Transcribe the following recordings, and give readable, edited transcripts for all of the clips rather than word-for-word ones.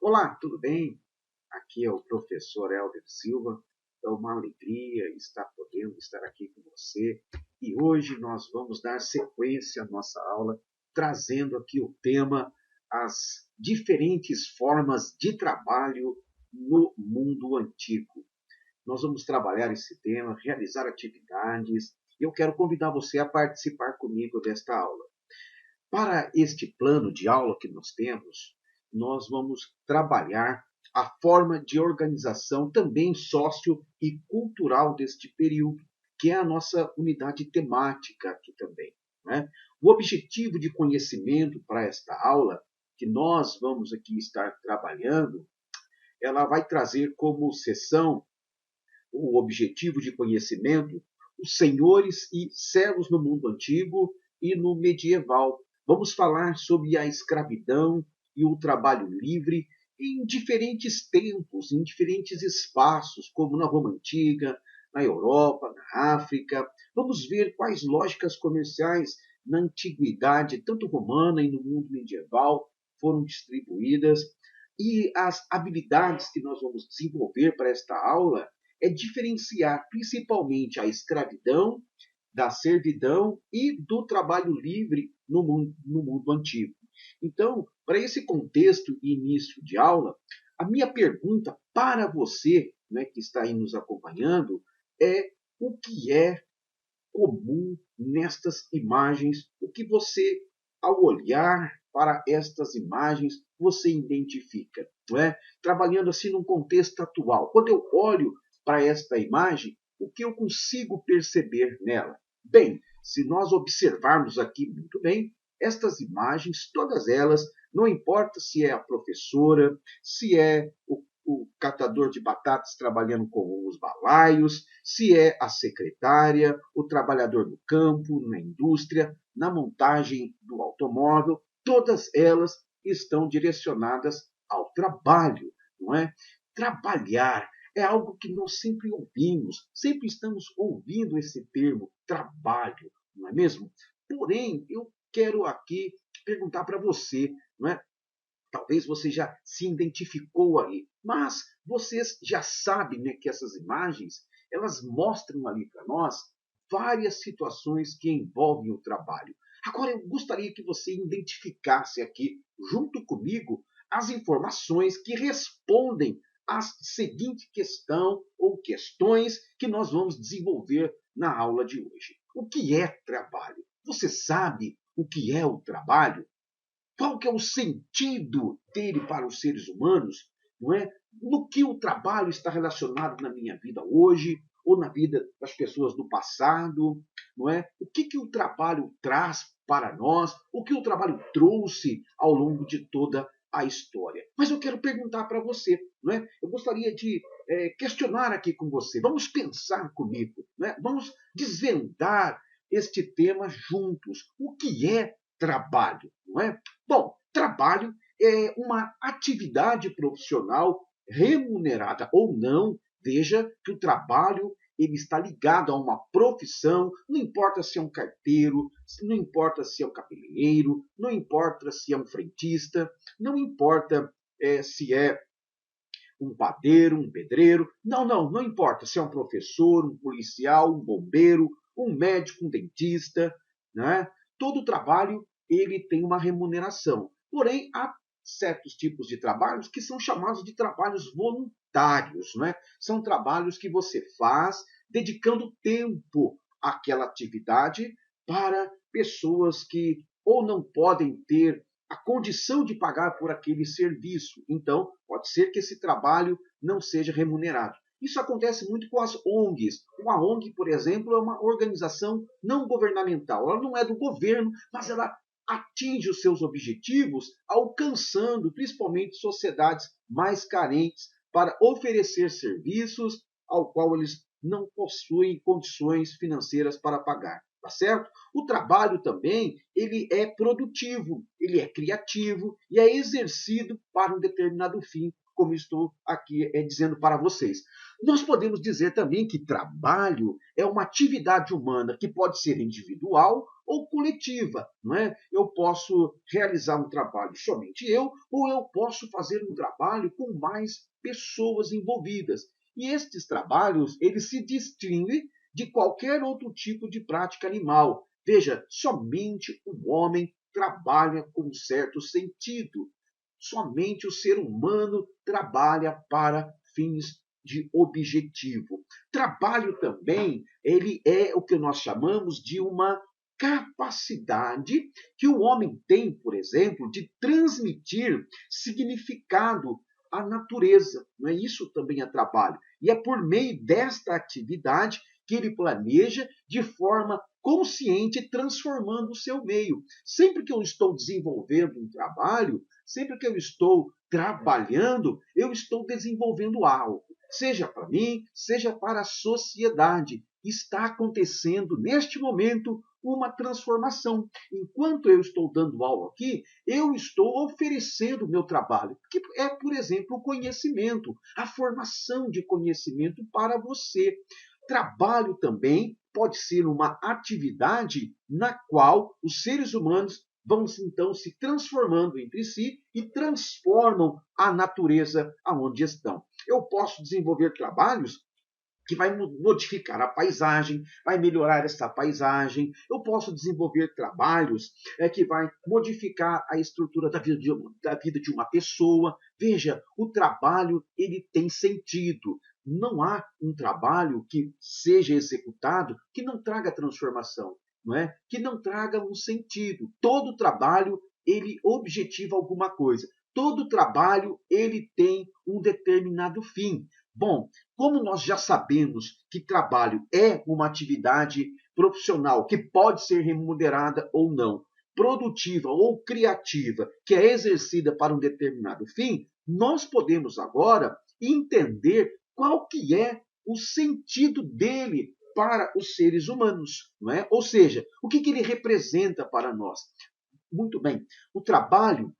Olá, tudo bem? Aqui é o professor Helder Silva. É uma alegria estar podendo estar aqui com você. E hoje nós vamos dar sequência à nossa aula, trazendo aqui o tema as diferentes formas de trabalho no mundo antigo. Nós vamos trabalhar esse tema, realizar atividades, e eu quero convidar você a participar comigo desta aula. Para este plano de aula que nós temos, nós vamos trabalhar a forma de organização também sócio e cultural deste período, que é a nossa unidade temática aqui também, né? O objetivo de conhecimento para esta aula, que nós vamos aqui estar trabalhando, ela vai trazer como sessão o objetivo de conhecimento, os senhores e servos no mundo antigo e no medieval. Vamos falar sobre a escravidão e o trabalho livre em diferentes tempos, em diferentes espaços, como na Roma Antiga, na Europa, na África. Vamos ver quais lógicas comerciais na antiguidade, tanto romana e no mundo medieval, foram distribuídas. E as habilidades que nós vamos desenvolver para esta aula é diferenciar principalmente a escravidão da servidão e do trabalho livre no mundo antigo. Então, para esse contexto e início de aula, a minha pergunta para você, né, que está aí nos acompanhando, é o que é comum nestas imagens, o que você, ao olhar para estas imagens, você identifica, não é? Trabalhando assim num contexto atual. Quando eu olho para esta imagem, o que eu consigo perceber nela? Bem, se nós observarmos aqui muito bem, estas imagens, todas elas, não importa se é a professora, se é o catador de batatas trabalhando com os balaios, se é a secretária, o trabalhador do campo, na indústria, na montagem do automóvel, todas elas estão direcionadas ao trabalho, não é? Trabalhar é algo que nós sempre ouvimos, sempre estamos ouvindo esse termo, trabalho, não é mesmo? Porém, eu quero aqui perguntar para você, não é? Talvez você já se identificou ali, mas vocês já sabem, né, que essas imagens, elas mostram ali para nós várias situações que envolvem o trabalho. Agora eu gostaria que você identificasse aqui, junto comigo, as informações que respondem à seguinte questão ou questões que nós vamos desenvolver na aula de hoje. O que é trabalho? Você sabe o que é o trabalho? Qual que é o sentido dele para os seres humanos? Não é? No que o trabalho está relacionado na minha vida hoje ou na vida das pessoas do passado? Não é? O que o trabalho traz para nós? O que o trabalho trouxe ao longo de toda a história? Mas eu quero perguntar para você, não é? Eu gostaria de questionar aqui com você. Vamos pensar comigo, não é? Vamos desvendar este tema juntos. O que é trabalho, não é? Bom, trabalho é uma atividade profissional remunerada ou não. Veja que o trabalho ele está ligado a uma profissão, não importa se é um carteiro, não importa se é um cabeleireiro, não importa se é um frentista, não importa se é um padeiro, um pedreiro, não importa se é um professor, um policial, um bombeiro, um médico, um dentista, né? Todo trabalho ele tem uma remuneração. Porém, há certos tipos de trabalhos que são chamados de trabalhos voluntários, né? São trabalhos que você faz dedicando tempo àquela atividade para pessoas que ou não podem ter a condição de pagar por aquele serviço. Então, pode ser que esse trabalho não seja remunerado. Isso acontece muito com as ONGs. Uma ONG, por exemplo, é uma organização não governamental. Ela não é do governo, mas ela atinge os seus objetivos alcançando principalmente sociedades mais carentes para oferecer serviços ao qual eles não possuem condições financeiras para pagar. Tá certo? O trabalho também ele é produtivo, ele é criativo e é exercido para um determinado fim, como estou aqui dizendo para vocês. Nós podemos dizer também que trabalho é uma atividade humana que pode ser individual ou coletiva, não é? Eu posso realizar um trabalho somente eu, ou eu posso fazer um trabalho com mais pessoas envolvidas. E estes trabalhos, eles se distinguem de qualquer outro tipo de prática animal. Veja, somente o homem trabalha com um certo sentido. Somente o ser humano trabalha para fins de objetivo. Trabalho também, ele é o que nós chamamos de uma capacidade que o homem tem, por exemplo, de transmitir significado à natureza. Não é? Isso também é trabalho. E é por meio desta atividade que ele planeja de forma consciente, transformando o seu meio. Sempre que eu estou desenvolvendo um trabalho, sempre que eu estou trabalhando, eu estou desenvolvendo algo. Seja para mim, seja para a sociedade. Está acontecendo neste momento uma transformação. Enquanto eu estou dando aula aqui, eu estou oferecendo o meu trabalho, que é, por exemplo, o conhecimento, a formação de conhecimento para você. Trabalho também pode ser uma atividade na qual os seres humanos vão então se transformando entre si e transformam a natureza aonde estão. Eu posso desenvolver trabalhos que vai modificar a paisagem, vai melhorar essa paisagem. Eu posso desenvolver trabalhos que vai modificar a estrutura da vida de uma pessoa. Veja, o trabalho ele tem sentido. Não há um trabalho que seja executado que não traga transformação, não é? Que não traga um sentido. Todo trabalho ele objetiva alguma coisa. Todo trabalho ele tem um determinado fim. Bom, como nós já sabemos que trabalho é uma atividade profissional que pode ser remunerada ou não, produtiva ou criativa, que é exercida para um determinado fim, nós podemos agora entender qual que é o sentido dele para os seres humanos, não é? Ou seja, o que ele representa para nós. Muito bem, o trabalho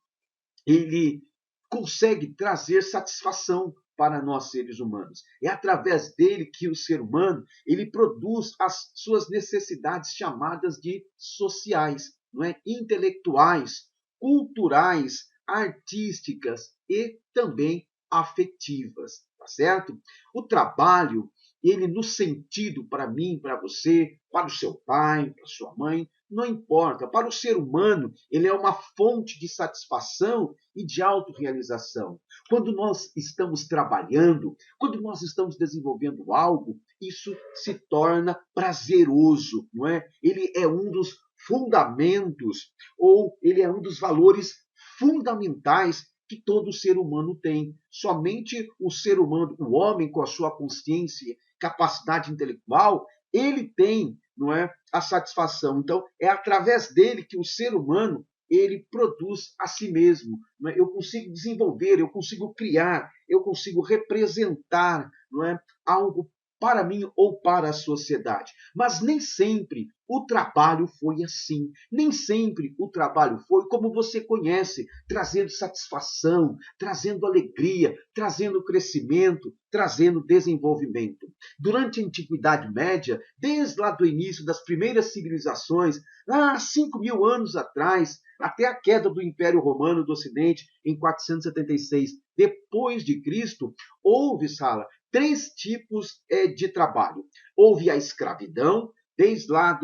ele consegue trazer satisfação para nós seres humanos. É através dele que o ser humano ele produz as suas necessidades chamadas de sociais, não é? Intelectuais, culturais, artísticas e também afetivas, tá certo? O trabalho, ele no sentido para mim, para você, para o seu pai, para sua mãe, não importa. Para o ser humano, ele é uma fonte de satisfação e de autorrealização. Quando nós estamos trabalhando, quando nós estamos desenvolvendo algo, isso se torna prazeroso, não é? Ele é um dos fundamentos, ou ele é um dos valores fundamentais que todo ser humano tem. Somente o ser humano, o homem com a sua consciência, capacidade intelectual, ele tem, não é, a satisfação. Então, é através dele que o ser humano ele produz a si mesmo. Não é? Eu consigo desenvolver, eu consigo criar, eu consigo representar, não é, algo para mim ou para a sociedade. Mas nem sempre o trabalho foi assim. Nem sempre o trabalho foi como você conhece, trazendo satisfação, trazendo alegria, trazendo crescimento, trazendo desenvolvimento. Durante a Antiguidade Média, desde lá do início das primeiras civilizações, lá 5.000 anos atrás, até a queda do Império Romano do Ocidente em 476 depois de Cristo, houve, Sala, três tipos de trabalho. Houve a escravidão, desde lá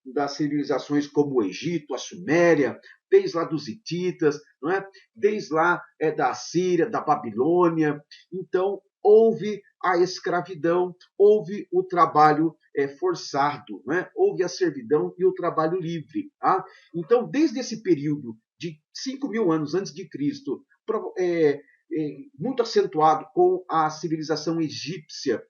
das civilizações como o Egito, a Suméria, desde lá dos hititas, não é? Desde lá da Assíria, da Babilônia. Então, houve a escravidão, houve o trabalho forçado, não é? Houve a servidão e o trabalho livre. Tá? Então, desde esse período de 5.000 anos antes de Cristo, muito acentuado com a civilização egípcia,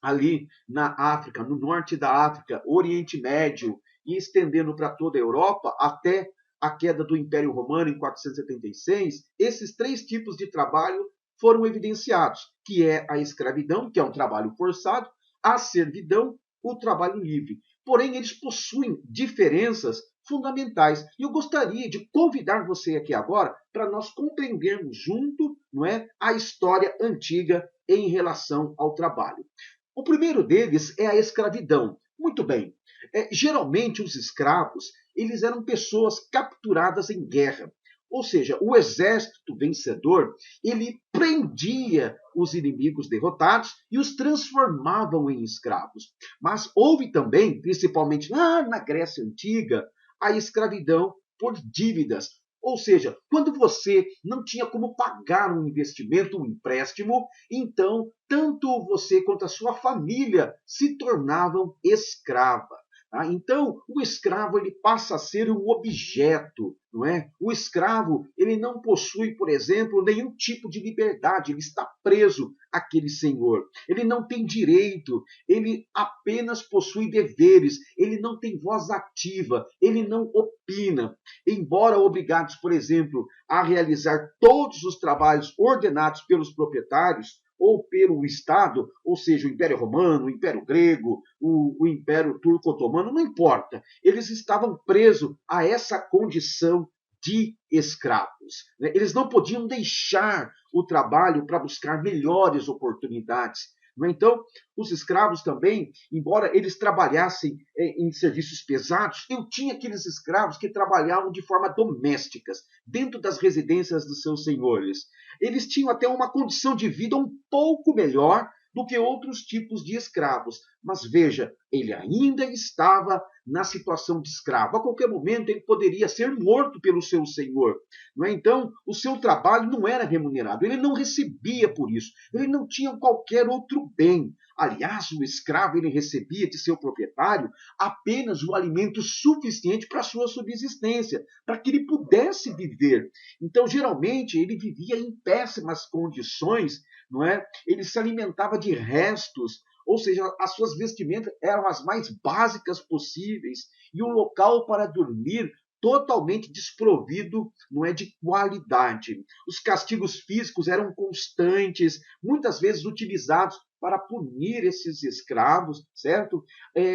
ali na África, no norte da África, Oriente Médio, e estendendo para toda a Europa, até a queda do Império Romano em 476, esses três tipos de trabalho foram evidenciados, que é a escravidão, que é um trabalho forçado, a servidão, o trabalho livre. Porém, eles possuem diferenças fundamentais. E eu gostaria de convidar você aqui agora para nós compreendermos junto, não é, a história antiga em relação ao trabalho. O primeiro deles é a escravidão. Muito bem. Geralmente os escravos, eles eram pessoas capturadas em guerra. Ou seja, o exército vencedor, ele prendia os inimigos derrotados e os transformavam em escravos. Mas houve também, principalmente lá na Grécia Antiga, a escravidão por dívidas. Ou seja, quando você não tinha como pagar um investimento, um empréstimo, então tanto você quanto a sua família se tornavam escrava. Tá? Então, o escravo ele passa a ser um objeto, não é? O escravo ele não possui, por exemplo, nenhum tipo de liberdade, ele está preso àquele senhor. Ele não tem direito, ele apenas possui deveres, ele não tem voz ativa, ele não opina. Embora obrigados, por exemplo, a realizar todos os trabalhos ordenados pelos proprietários, ou pelo Estado, ou seja, o Império Romano, o Império Grego, o Império Turco-Otomano, não importa. Eles estavam presos a essa condição de escravos. Eles não podiam deixar o trabalho para buscar melhores oportunidades. Então, os escravos também, embora eles trabalhassem em serviços pesados, eu tinha aqueles escravos que trabalhavam de forma doméstica, dentro das residências dos seus senhores. Eles tinham até uma condição de vida um pouco melhor do que outros tipos de escravos. Mas veja, ele ainda estava na situação de escravo. A qualquer momento ele poderia ser morto pelo seu senhor. Não é? Então, o seu trabalho não era remunerado, ele não recebia por isso, ele não tinha qualquer outro bem. Aliás, o escravo ele recebia de seu proprietário apenas o alimento suficiente para a sua subsistência, para que ele pudesse viver. Então, geralmente, ele vivia em péssimas condições, não é? Ele se alimentava de restos, ou seja, as suas vestimentas eram as mais básicas possíveis e o local para dormir totalmente desprovido, não é, de qualidade. Os castigos físicos eram constantes, muitas vezes utilizados para punir esses escravos, certo?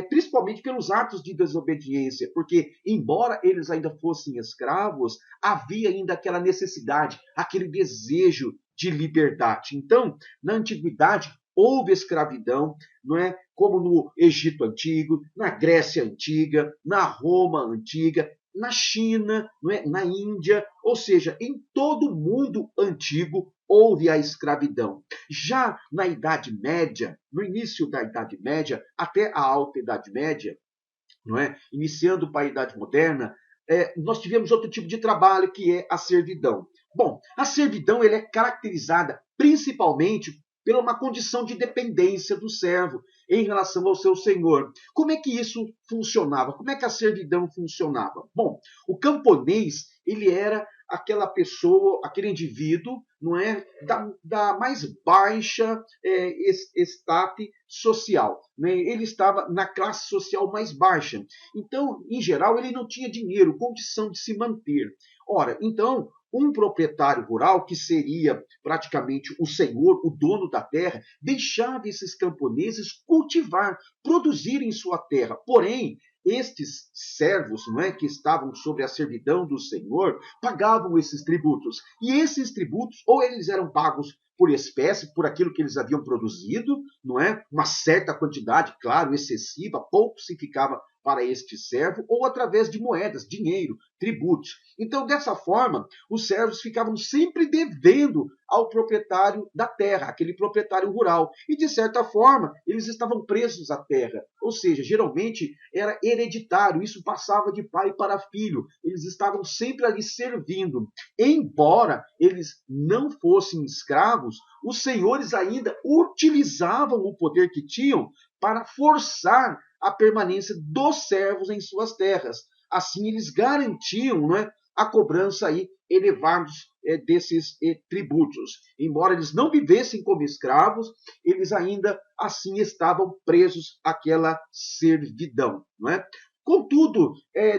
Principalmente pelos atos de desobediência, porque embora eles ainda fossem escravos, havia ainda aquela necessidade, aquele desejo de liberdade. Então, na antiguidade, houve escravidão, não é? Como no Egito Antigo, na Grécia Antiga, na Roma Antiga, na China, não é? Na Índia, ou seja, em todo o mundo antigo houve a escravidão. Já na Idade Média, no início da Idade Média, até a Alta Idade Média, não é? Iniciando para a Idade Moderna, nós tivemos outro tipo de trabalho que é a servidão. Bom, a servidão ele é caracterizada principalmente pela uma condição de dependência do servo em relação ao seu senhor. Como é que isso funcionava? Como é que a servidão funcionava? Bom, o camponês ele era aquela pessoa, aquele indivíduo, não é, da mais baixa estate social. Né? Ele estava na classe social mais baixa. Então, em geral, ele não tinha dinheiro, condição de se manter. Ora, então, um proprietário rural, que seria praticamente o senhor, o dono da terra, deixava esses camponeses cultivar, produzir em sua terra. Porém, estes servos, não é, que estavam sob a servidão do senhor, pagavam esses tributos. E esses tributos, ou eles eram pagos por espécie, por aquilo que eles haviam produzido, não é? Uma certa quantidade, claro, excessiva, pouco se ficava para este servo, ou através de moedas, dinheiro, tributos. Então, dessa forma, os servos ficavam sempre devendo ao proprietário da terra, aquele proprietário rural. E, de certa forma, eles estavam presos à terra. Ou seja, geralmente era hereditário, isso passava de pai para filho. Eles estavam sempre ali servindo. Embora eles não fossem escravos, os senhores ainda utilizavam o poder que tinham para forçar a permanência dos servos em suas terras. Assim, eles garantiam, né, a cobrança aí elevados desses tributos. Embora eles não vivessem como escravos, eles ainda assim estavam presos àquela servidão. Não é? Contudo,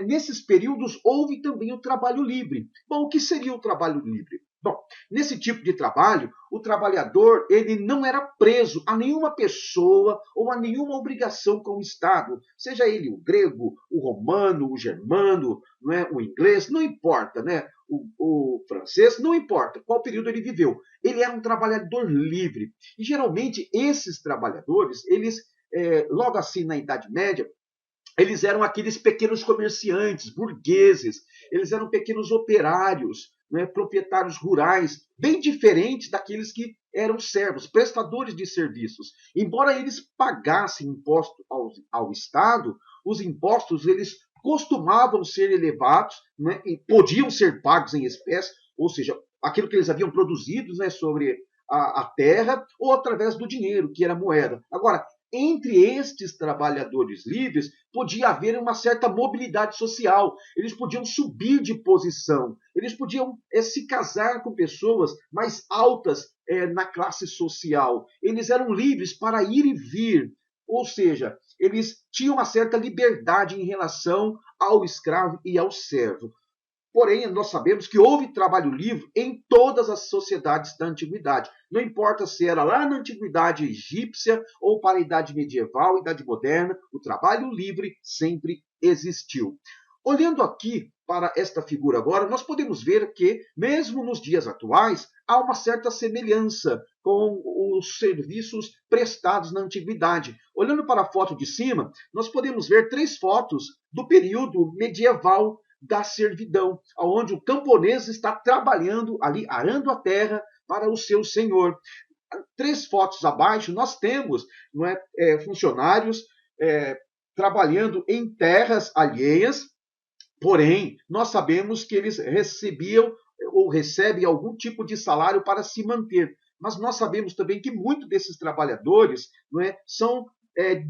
nesses períodos houve também o trabalho livre. Bom, o que seria o trabalho livre? Bom, nesse tipo de trabalho, o trabalhador ele não era preso a nenhuma pessoa ou a nenhuma obrigação com o Estado, seja ele o grego, o romano, o germano, não é? O inglês, não importa, né? O francês, não importa qual período ele viveu. Ele era um trabalhador livre. E geralmente esses trabalhadores, eles, logo assim na Idade Média, Eles eram aqueles pequenos comerciantes, burgueses, eles eram pequenos operários, né, proprietários rurais, bem diferentes daqueles que eram servos, prestadores de serviços. Embora eles pagassem imposto ao Estado, os impostos eles costumavam ser elevados, né, e podiam ser pagos em espécie, ou seja, aquilo que eles haviam produzido, né, sobre a terra, ou através do dinheiro, que era moeda. Agora, entre estes trabalhadores livres, podia haver uma certa mobilidade social. Eles podiam subir de posição, eles podiam se casar com pessoas mais altas na classe social. Eles eram livres para ir e vir. Ou seja, eles tinham uma certa liberdade em relação ao escravo e ao servo. Porém, nós sabemos que houve trabalho livre em todas as sociedades da antiguidade. Não importa se era lá na antiguidade egípcia ou para a idade medieval, idade moderna, o trabalho livre sempre existiu. Olhando aqui para esta figura agora, nós podemos ver que, mesmo nos dias atuais, há uma certa semelhança com os serviços prestados na antiguidade. Olhando para a foto de cima, nós podemos ver 3 fotos do período medieval da servidão, onde o camponês está trabalhando ali, arando a terra para o seu senhor. 3 fotos abaixo, nós temos, não é, funcionários trabalhando em terras alheias, porém, nós sabemos que eles recebiam ou recebem algum tipo de salário para se manter. Mas nós sabemos também que muitos desses trabalhadores, não é, são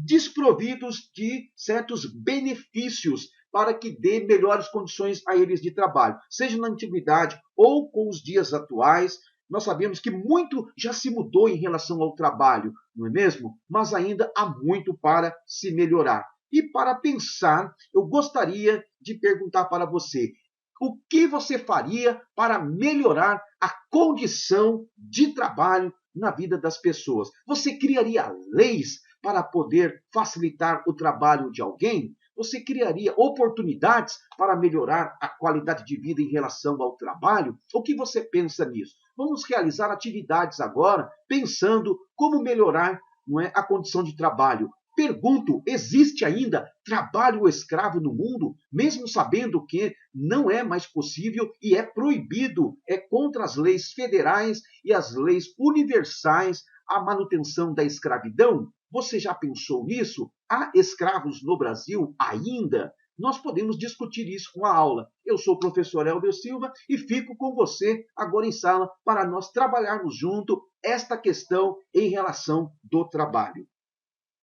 desprovidos de certos benefícios para que dê melhores condições a eles de trabalho, seja na antiguidade ou com os dias atuais. Nós sabemos que muito já se mudou em relação ao trabalho, não é mesmo? Mas ainda há muito para se melhorar. E para pensar, eu gostaria de perguntar para você: o que você faria para melhorar a condição de trabalho na vida das pessoas? Você criaria leis para poder facilitar o trabalho de alguém? Você criaria oportunidades para melhorar a qualidade de vida em relação ao trabalho? O que você pensa nisso? Vamos realizar atividades agora pensando como melhorar, não é, a condição de trabalho. Pergunto, existe ainda trabalho escravo no mundo, mesmo sabendo que não é mais possível e é proibido, é contra as leis federais e as leis universais a manutenção da escravidão? Você já pensou nisso? Há escravos no Brasil ainda? Nós podemos discutir isso com a aula. Eu sou o professor Elber Silva e fico com você agora em sala para nós trabalharmos junto esta questão em relação do trabalho.